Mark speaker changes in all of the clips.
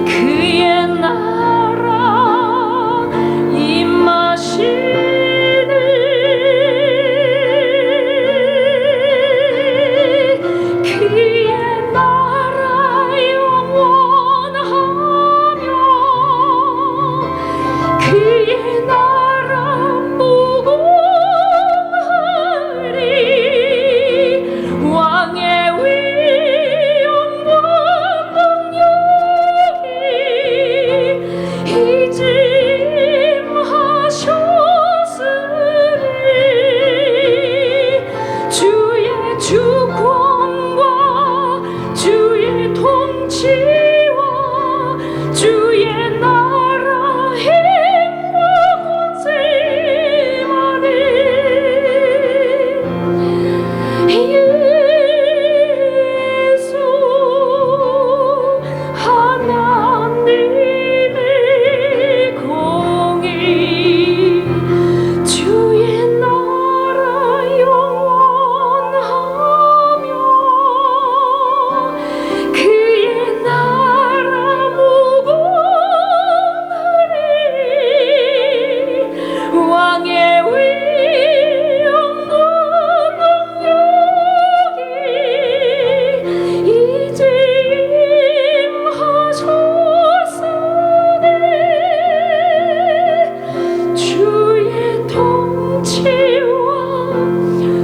Speaker 1: 그의 나라 임하시니 그의 나라 영원하며 그의 나라 무궁하리 왕의 위엄과 능력이 이제 임하셨으니 주의 주권과 주의 통치와 주의 나라 힘과 권세만이 예수 하나님의 공의 주의 나라 영원하며 그의 나라 무궁하리 왕의 위엄과 능력이 이제 임하셨으니 주의 통치와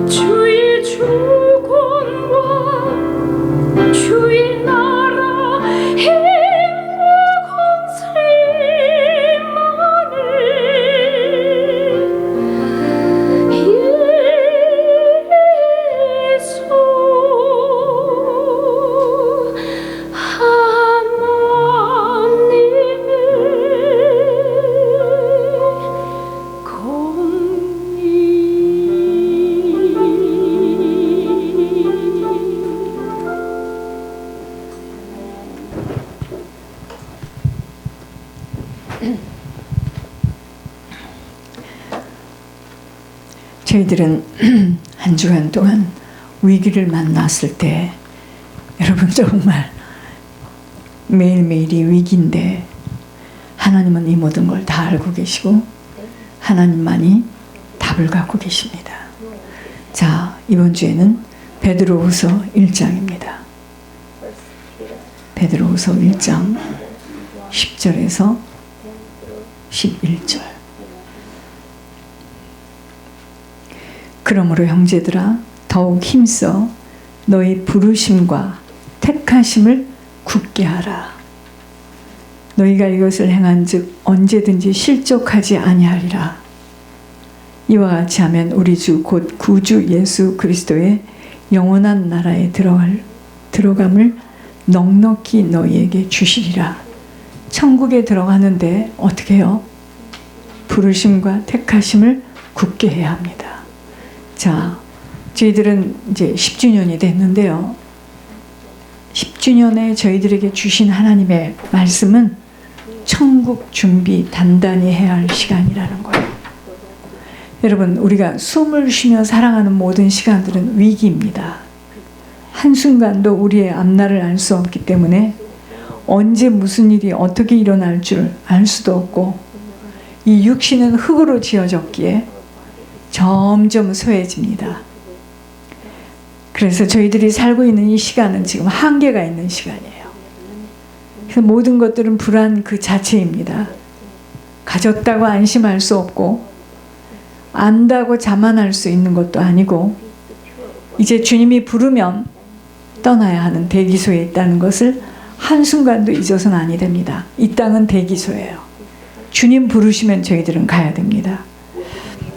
Speaker 1: 주의 주권과 주의 나라 힘과 권세만이 예수 하나님의
Speaker 2: 저희들은 한 주간 동안 위기를 만났을 때 여러분 정말 매일매일이 위기인데 하나님은 이 모든 걸 다 알고 계시고 하나님만이 답을 갖고 계십니다. 자, 이번 주에는 베드로후서 1장입니다. 베드로후서 1장 10절에서 11절. 그러므로 형제들아 더욱 힘써 너희 부르심과 택하심을 굳게 하라. 너희가 이것을 행한즉 언제든지 실족하지 아니하리라. 이와 같이 하면 우리 주 곧 구주 예수 그리스도의 영원한 나라에 들어감을 넉넉히 너희에게 주시리라. 천국에 들어가는데 어떻게 해요? 부르심과 택하심을 굳게 해야 합니다. 자, 저희들은 이제 10주년이 됐는데요. 10주년에 저희들에게 주신 하나님의 말씀은 천국 준비 단단히 해야 할 시간이라는 거예요. 여러분, 우리가 숨을 쉬며 살아가는 모든 시간들은 위기입니다. 한순간도 우리의 앞날을 알 수 없기 때문에 언제 무슨 일이 어떻게 일어날 줄 알 수도 없고 이 육신은 흙으로 지어졌기에 점점 소해집니다. 그래서 저희들이 살고 있는 이 시간은 지금 한계가 있는 시간이에요. 그래서 모든 것들은 불안 그 자체입니다. 가졌다고 안심할 수 없고 안다고 자만할 수 있는 것도 아니고 이제 주님이 부르면 떠나야 하는 대기소에 있다는 것을 한순간도 잊어서는 아니 됩니다. 이 땅은 대기소예요. 주님 부르시면 저희들은 가야 됩니다.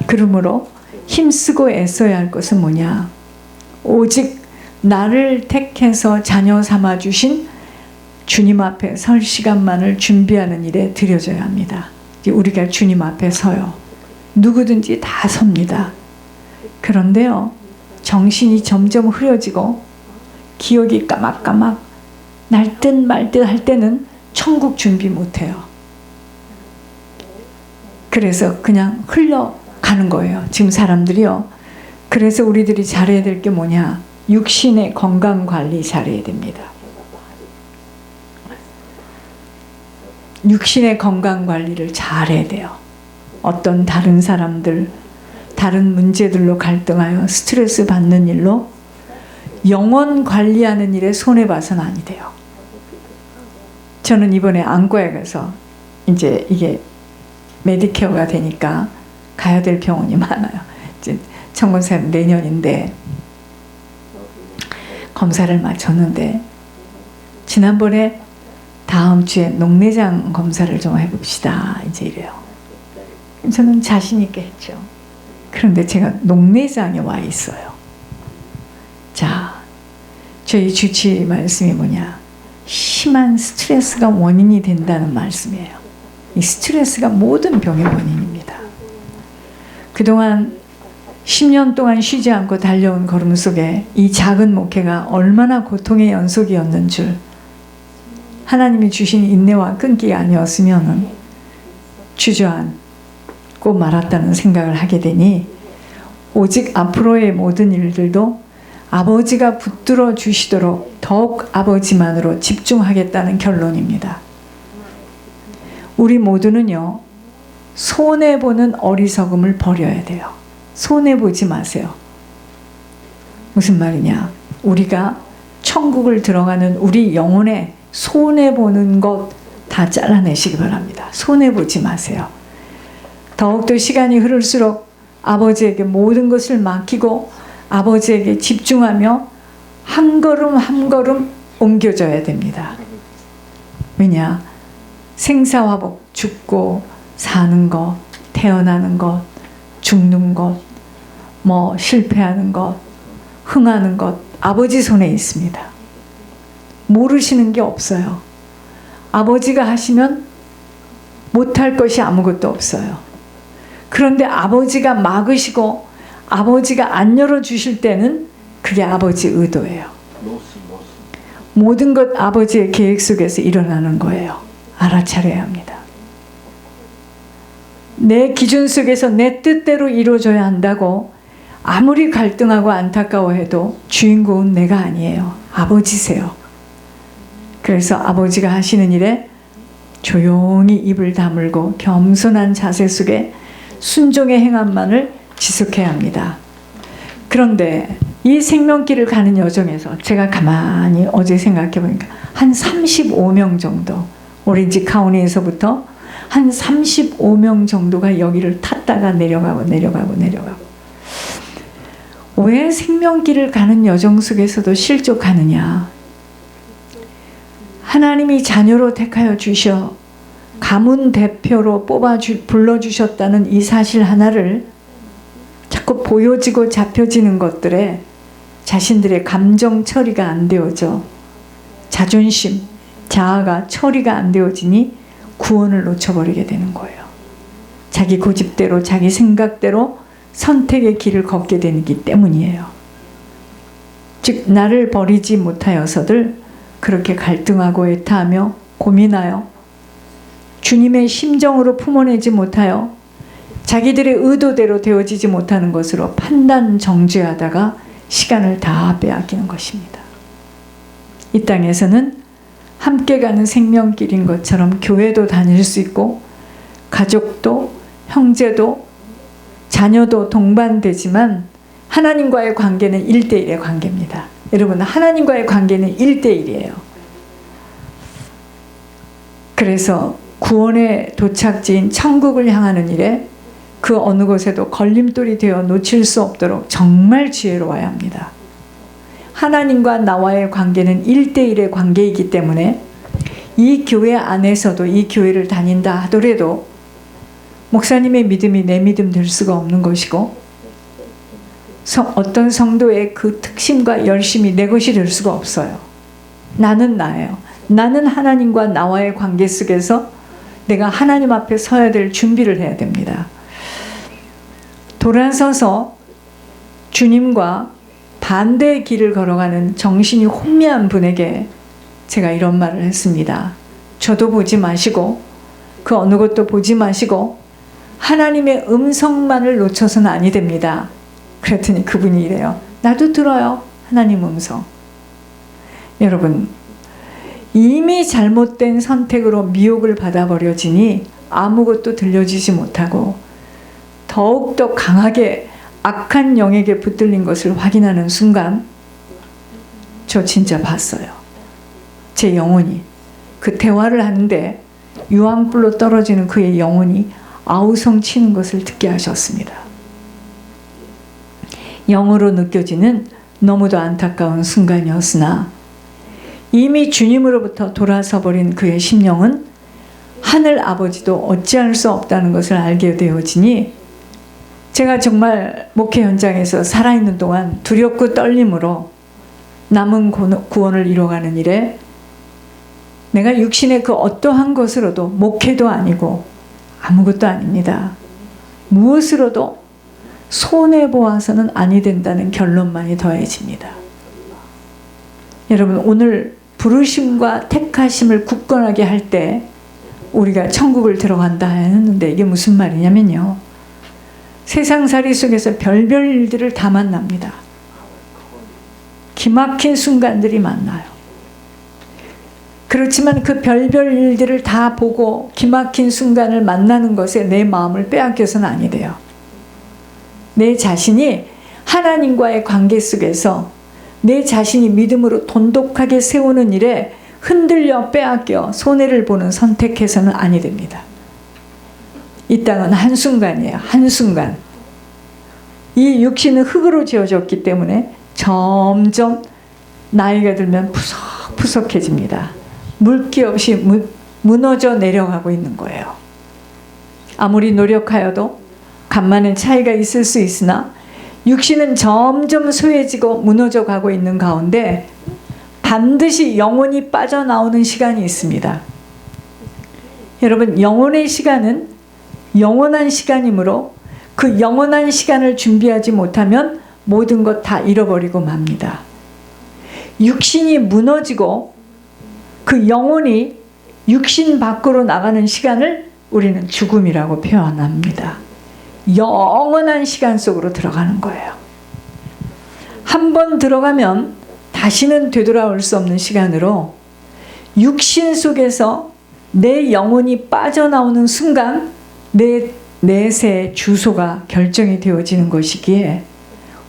Speaker 2: 그러므로 힘쓰고 애써야 할 것은 뭐냐? 오직 나를 택해서 자녀 삼아 주신 주님 앞에 설 시간만을 준비하는 일에 들여져야 합니다. 우리가 주님 앞에 서요. 누구든지 다 섭니다. 그런데요, 정신이 점점 흐려지고 기억이 까막까막 날 듯 말 듯 할 때는 천국 준비 못해요. 그래서 그냥 흘러가는 거예요. 지금 사람들이요. 그래서 우리들이 잘해야 될 게 뭐냐? 육신의 건강 관리 잘해야 됩니다. 육신의 건강 관리를 잘해야 돼요. 어떤 다른 사람들, 다른 문제들로 갈등하여 스트레스 받는 일로 영혼 관리하는 일에 손해봐서는 아니 돼요. 저는 이번에 안과에 가서 이제 이게 메디케어가 되니까 가야 될 병원이 많아요. 이제 천권사님 내년인데 검사를 마쳤는데 지난번에 다음 주에 녹내장 검사를 좀 해봅시다 이제 이래요. 저는 자신 있게 했죠. 그런데 제가 녹내장에 와 있어요. 자, 저희 주치 말씀이 뭐냐? 심한 스트레스가 원인이 된다는 말씀이에요. 이 스트레스가 모든 병의 원인입니다. 그동안 10년 동안 쉬지 않고 달려온 걸음 속에 이 작은 목회가 얼마나 고통의 연속이었는 줄, 하나님이 주신 인내와 끈기가 아니었으면 주저앉고 말았다는 생각을 하게 되니 오직 앞으로의 모든 일들도 아버지가 붙들어 주시도록 더욱 아버지만으로 집중하겠다는 결론입니다. 우리 모두는요, 손해보는 어리석음을 버려야 돼요. 손해보지 마세요. 무슨 말이냐? 우리가 천국을 들어가는 우리 영혼에 손해보는 것 다 잘라내시기 바랍니다. 손해보지 마세요. 더욱더 시간이 흐를수록 아버지에게 모든 것을 맡기고 아버지에게 집중하며 한 걸음 한 걸음 옮겨져야 됩니다. 왜냐? 생사화복, 죽고 사는 것, 태어나는 것, 죽는 것, 뭐 실패하는 것, 흥하는 것, 아버지 손에 있습니다. 모르시는 게 없어요. 아버지가 하시면 못할 것이 아무것도 없어요. 그런데 아버지가 막으시고 아버지가 안 열어주실 때는 그게 아버지 의도예요. 모든 것 아버지의 계획 속에서 일어나는 거예요. 알아차려야 합니다. 내 기준 속에서 내 뜻대로 이루어져야 한다고 아무리 갈등하고 안타까워해도 주인공은 내가 아니에요. 아버지세요. 그래서 아버지가 하시는 일에 조용히 입을 다물고 겸손한 자세 속에 순종의 행함만을 지속해야 합니다. 그런데 이 생명길을 가는 여정에서 제가 가만히 어제 생각해 보니까 한 35명 정도, 오렌지 카운티에서부터 한 35명 정도가 여기를 탔다가 내려가고 왜 생명길을 가는 여정 속에서도 실족하느냐? 하나님이 자녀로 택하여 주셔 가문 대표로 불러주셨다는 이 사실 하나를 자꾸 보여지고 잡혀지는 것들에 자신들의 감정 처리가 안 되어져 자존심, 자아가 처리가 안 되어지니 구원을 놓쳐버리게 되는 거예요. 자기 고집대로 자기 생각대로 선택의 길을 걷게 되기 때문이에요. 즉 나를 버리지 못하여서들 그렇게 갈등하고 애타하며 고민하여 주님의 심정으로 품어내지 못하여 자기들의 의도대로 되어지지 못하는 것으로 판단 정죄하다가 시간을 다 빼앗기는 것입니다. 이 땅에서는 함께 가는 생명길인 것처럼 교회도 다닐 수 있고 가족도 형제도 자녀도 동반되지만 하나님과의 관계는 1대1의 관계입니다. 여러분, 하나님과의 관계는 1대1이에요. 그래서 구원의 도착지인 천국을 향하는 일에 그 어느 곳에도 걸림돌이 되어 놓칠 수 없도록 정말 지혜로워야 합니다. 하나님과 나와의 관계는 1대1의 관계이기 때문에 이 교회 안에서도 이 교회를 다닌다 하더라도 목사님의 믿음이 내 믿음 될 수가 없는 것이고 어떤 성도의 그 특심과 열심이 내 것이 될 수가 없어요. 나는 나예요. 나는 하나님과 나와의 관계 속에서 내가 하나님 앞에 서야 될 준비를 해야 됩니다. 돌아서서 주님과 반대의 길을 걸어가는 정신이 혼미한 분에게 제가 이런 말을 했습니다. 저도 보지 마시고 그 어느 것도 보지 마시고 하나님의 음성만을 놓쳐서는 아니 됩니다. 그랬더니 그분이 이래요. 나도 들어요. 하나님 음성. 여러분, 이미 잘못된 선택으로 미혹을 받아버려지니 아무것도 들려주지 못하고 더욱더 강하게 악한 영에게 붙들린 것을 확인하는 순간 저 진짜 봤어요. 제 영혼이 그 대화를 하는데 유황불로 떨어지는 그의 영혼이 아우성 치는 것을 듣게 하셨습니다. 영으로 느껴지는 너무도 안타까운 순간이었으나 이미 주님으로부터 돌아서 버린 그의 심령은 하늘 아버지도 어찌할 수 없다는 것을 알게 되어지니 제가 정말 목회 현장에서 살아있는 동안 두렵고 떨림으로 남은 구원을 이뤄가는 일에 내가 육신의 그 어떠한 것으로도 목회도 아니고 아무것도 아닙니다. 무엇으로도 손해보아서는 아니 된다는 결론만이 더해집니다. 여러분, 오늘 부르심과 택하심을 굳건하게 할 때 우리가 천국을 들어간다 했는데 이게 무슨 말이냐면요, 세상살이 속에서 별별 일들을 다 만납니다. 기막힌 순간들이 만나요. 그렇지만 그 별별 일들을 다 보고 기막힌 순간을 만나는 것에 내 마음을 빼앗겨서는 아니 돼요. 내 자신이 하나님과의 관계 속에서 내 자신이 믿음으로 돈독하게 세우는 일에 흔들려 빼앗겨 손해를 보는 선택해서는 아니 됩니다. 이 땅은 한순간이에요. 한순간. 이 육신은 흙으로 지어졌기 때문에 점점 나이가 들면 푸석푸석해집니다. 물기 없이 무너져 내려가고 있는 거예요. 아무리 노력하여도 간만에 차이가 있을 수 있으나 육신은 점점 소해지고 무너져 가고 있는 가운데 반드시 영혼이 빠져나오는 시간이 있습니다. 여러분, 영혼의 시간은 영원한 시간이므로 그 영원한 시간을 준비하지 못하면 모든 것 다 잃어버리고 맙니다. 육신이 무너지고 그 영혼이 육신 밖으로 나가는 시간을 우리는 죽음이라고 표현합니다. 영원한 시간 속으로 들어가는 거예요. 한 번 들어가면 다시는 되돌아올 수 없는 시간으로 육신 속에서 내 영혼이 빠져나오는 순간 내 내세의 주소가 결정이 되어지는 것이기에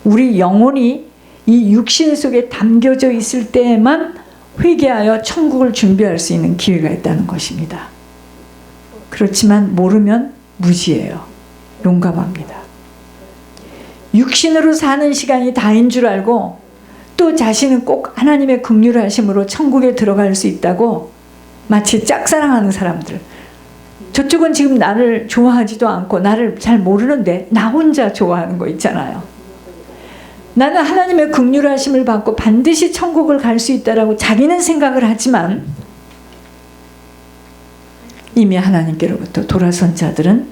Speaker 2: 우리 영혼이 이 육신 속에 담겨져 있을 때에만 회개하여 천국을 준비할 수 있는 기회가 있다는 것입니다. 그렇지만 모르면 무지예요. 용감합니다. 육신으로 사는 시간이 다인 줄 알고 또 자신은 꼭 하나님의 긍휼하심으로 천국에 들어갈 수 있다고 마치 짝사랑하는 사람들, 저쪽은 지금 나를 좋아하지도 않고 나를 잘 모르는데 나 혼자 좋아하는 거 있잖아요. 나는 하나님의 긍휼하심을 받고 반드시 천국을 갈 수 있다라고 자기는 생각을 하지만 이미 하나님께로부터 돌아선 자들은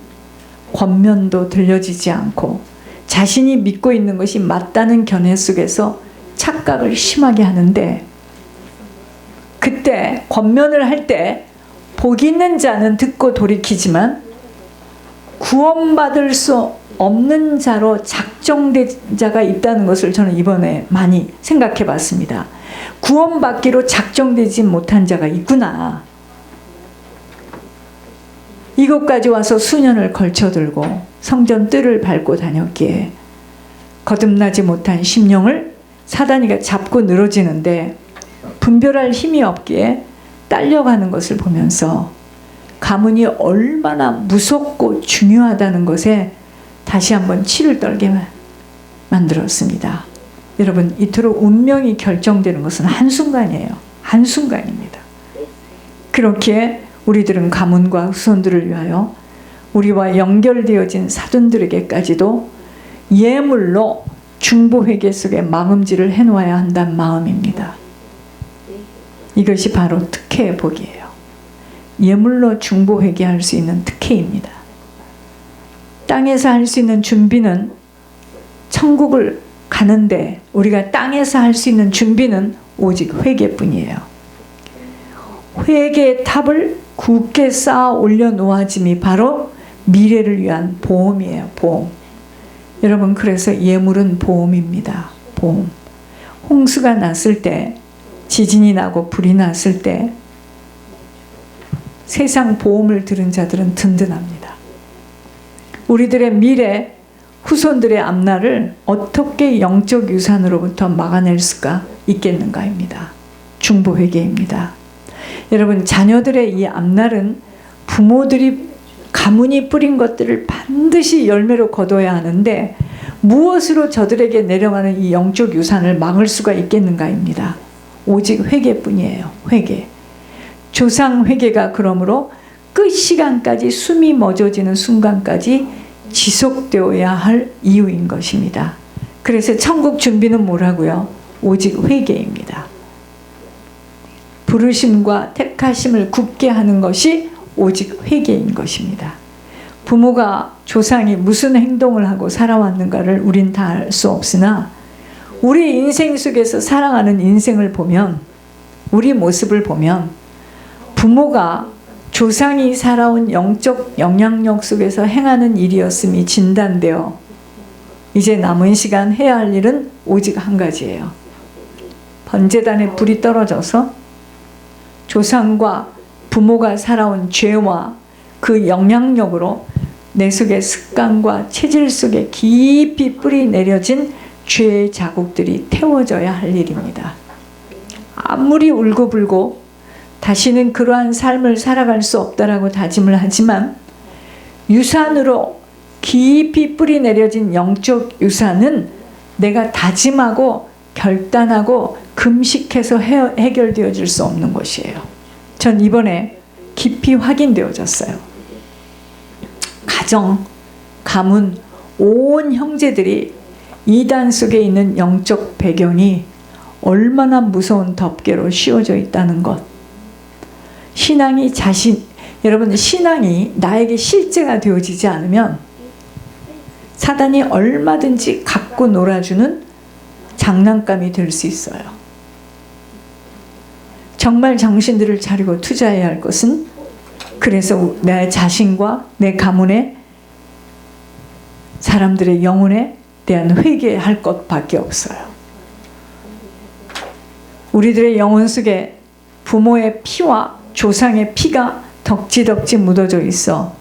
Speaker 2: 권면도 들려지지 않고 자신이 믿고 있는 것이 맞다는 견해 속에서 착각을 심하게 하는데, 그때 권면을 할 때 복 있는 자는 듣고 돌이키지만 구원받을 수 없는 자로 작정된 자가 있다는 것을 저는 이번에 많이 생각해 봤습니다. 구원받기로 작정되지 못한 자가 있구나. 이곳까지 와서 수년을 걸쳐들고 성전 뜰을 밟고 다녔기에 거듭나지 못한 심령을 사단이가 잡고 늘어지는데 분별할 힘이 없기에 딸려가는 것을 보면서 가문이 얼마나 무섭고 중요하다는 것에 다시 한번 치를 떨게 만들었습니다. 여러분, 이토록 운명이 결정되는 것은 한순간이에요. 한순간입니다. 그렇게 우리들은 가문과 후손들을 위하여 우리와 연결되어진 사돈들에게까지도 예물로 중보회개 속에 마음질을 해놓아야 한다는 마음입니다. 이것이 바로 특혜의 복이에요. 예물로 중보회개할 수 있는 특혜입니다. 땅에서 할 수 있는 준비는 천국을 가는데 우리가 땅에서 할 수 있는 준비는 오직 회개뿐이에요. 회개의 탑을 굳게 쌓아 올려 놓아짐이 바로 미래를 위한 보험이에요. 보험. 여러분, 그래서 예물은 보험입니다. 보험. 홍수가 났을 때, 지진이 나고 불이 났을 때 세상 보험을 들은 자들은 든든합니다. 우리들의 미래 후손들의 앞날을 어떻게 영적 유산으로부터 막아낼 수가 있겠는가입니다. 중보회개입니다. 여러분, 자녀들의 이 앞날은 부모들이 가문이 뿌린 것들을 반드시 열매로 거둬야 하는데 무엇으로 저들에게 내려가는 이 영적 유산을 막을 수가 있겠는가입니다. 오직 회개뿐이에요. 회개. 조상 회개가 그러므로 끝 시간까지 숨이 멎어지는 순간까지 지속되어야 할 이유인 것입니다. 그래서 천국 준비는 뭐라고요? 오직 회개입니다. 부르심과 택하심을 굳게 하는 것이 오직 회개인 것입니다. 부모가 조상이 무슨 행동을 하고 살아왔는가를 우린 다 알 수 없으나 우리 인생 속에서 살아가는 인생을 보면, 우리 모습을 보면 부모가 조상이 살아온 영적 영향력 속에서 행하는 일이었음이 진단되어 이제 남은 시간 해야 할 일은 오직 한 가지예요. 번제단에 불이 떨어져서 조상과 부모가 살아온 죄와 그 영향력으로 내 속의 습관과 체질 속에 깊이 뿌리 내려진 죄의 자국들이 태워져야 할 일입니다. 아무리 울고불고 다시는 그러한 삶을 살아갈 수 없다라고 다짐을 하지만 유산으로 깊이 뿌리 내려진 영적 유산은 내가 다짐하고 결단하고 금식해서 해결되어질 수 없는 것이에요. 전 이번에 깊이 확인되어졌어요. 가정, 가문, 온 형제들이 이단 속에 있는 영적 배경이 얼마나 무서운 덮개로 씌워져 있다는 것. 여러분, 신앙이 나에게 실제가 되어지지 않으면 사단이 얼마든지 갖고 놀아주는 장난감이 될 수 있어요. 정말 정신들을 차리고 투자해야 할 것은, 그래서 내 자신과 내 가문의 사람들의 영혼에 대한 회개할 것밖에 없어요. 우리들의 영혼 속에 부모의 피와 조상의 피가 덕지덕지 묻어져 있어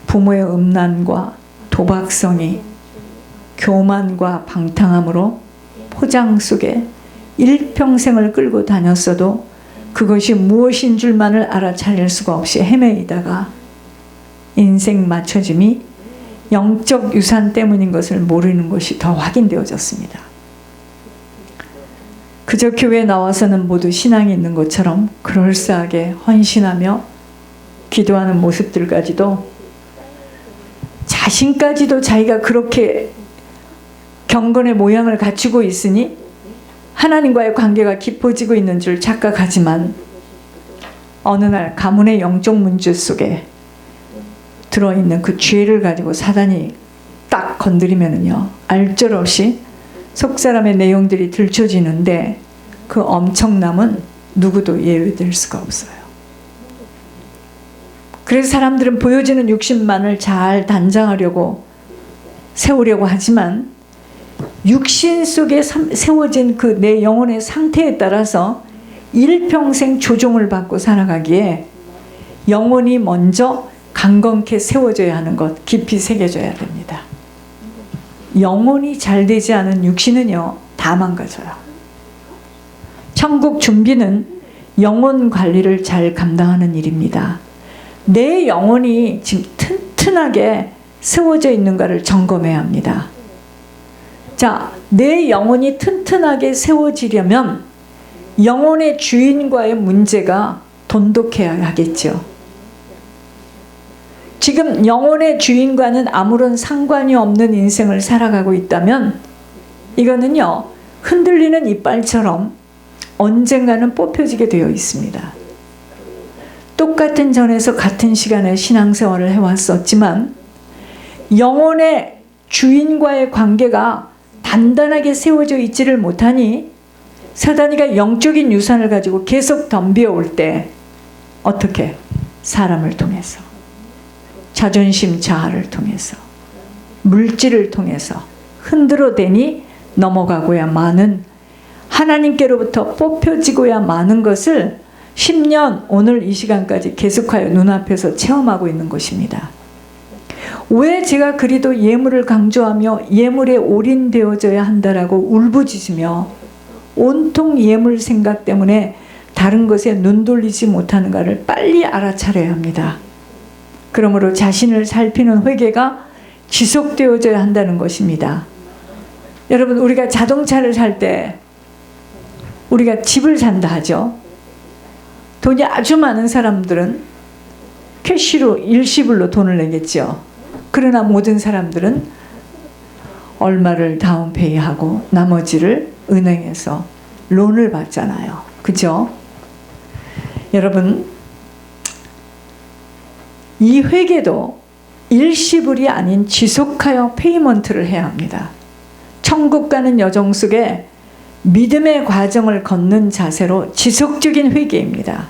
Speaker 2: 부모의 음란과 도박성이 교만과 방탕함으로 포장 속에 일평생을 끌고 다녔어도 그것이 무엇인 줄만을 알아차릴 수가 없이 헤매이다가 인생 맞춰짐이 영적 유산 때문인 것을 모르는 것이 더 확인되어졌습니다. 그저 교회에 나와서는 모두 신앙이 있는 것처럼 그럴싸하게 헌신하며 기도하는 모습들까지도, 자신까지도 자기가 그렇게 경건의 모양을 갖추고 있으니 하나님과의 관계가 깊어지고 있는 줄 착각하지만 어느 날 가문의 영적 문제 속에 들어있는 그 죄를 가지고 사단이 딱 건드리면은요, 알뜰없이 속사람의 내용들이 들춰지는데 그 엄청남은 누구도 예외될 수가 없어요. 그래서 사람들은 보여지는 육신만을 잘 단장하려고 세우려고 하지만 육신 속에 세워진 그 내 영혼의 상태에 따라서 일평생 조종을 받고 살아가기에 영혼이 먼저 강건케 세워져야 하는 것, 깊이 새겨져야 됩니다. 영혼이 잘 되지 않은 육신은요, 다 망가져요. 천국 준비는 영혼 관리를 잘 감당하는 일입니다. 내 영혼이 지금 튼튼하게 세워져 있는가를 점검해야 합니다. 자, 내 영혼이 튼튼하게 세워지려면 영혼의 주인과의 문제가 돈독해야 하겠죠. 지금 영혼의 주인과는 아무런 상관이 없는 인생을 살아가고 있다면 이거는요, 흔들리는 이빨처럼 언젠가는 뽑혀지게 되어 있습니다. 똑같은 전에서 같은 시간에 신앙생활을 해왔었지만 영혼의 주인과의 관계가 단단하게 세워져 있지를 못하니 사단이가 영적인 유산을 가지고 계속 덤벼올 때 어떻게? 사람을 통해서, 자존심 자아를 통해서, 물질을 통해서 흔들어대니 넘어가고야 마는, 하나님께로부터 뽑혀지고야 마는 것을 10년 오늘 이 시간까지 계속하여 눈앞에서 체험하고 있는 것입니다. 왜 제가 그리도 예물을 강조하며 예물에 올인되어져야 한다라고 울부짖으며 온통 예물 생각 때문에 다른 것에 눈 돌리지 못하는가를 빨리 알아차려야 합니다. 그러므로 자신을 살피는 회개가 지속되어져야 한다는 것입니다. 여러분, 우리가 자동차를 살 때 우리가 집을 산다 하죠. 돈이 아주 많은 사람들은 캐시로 일시불로 돈을 내겠죠. 그러나 모든 사람들은 얼마를 다운페이하고 나머지를 은행에서 론을 받잖아요. 그죠? 여러분, 이 회개도 일시불이 아닌 지속하여 페이먼트를 해야 합니다. 천국 가는 여정 속에 믿음의 과정을 걷는 자세로 지속적인 회개입니다.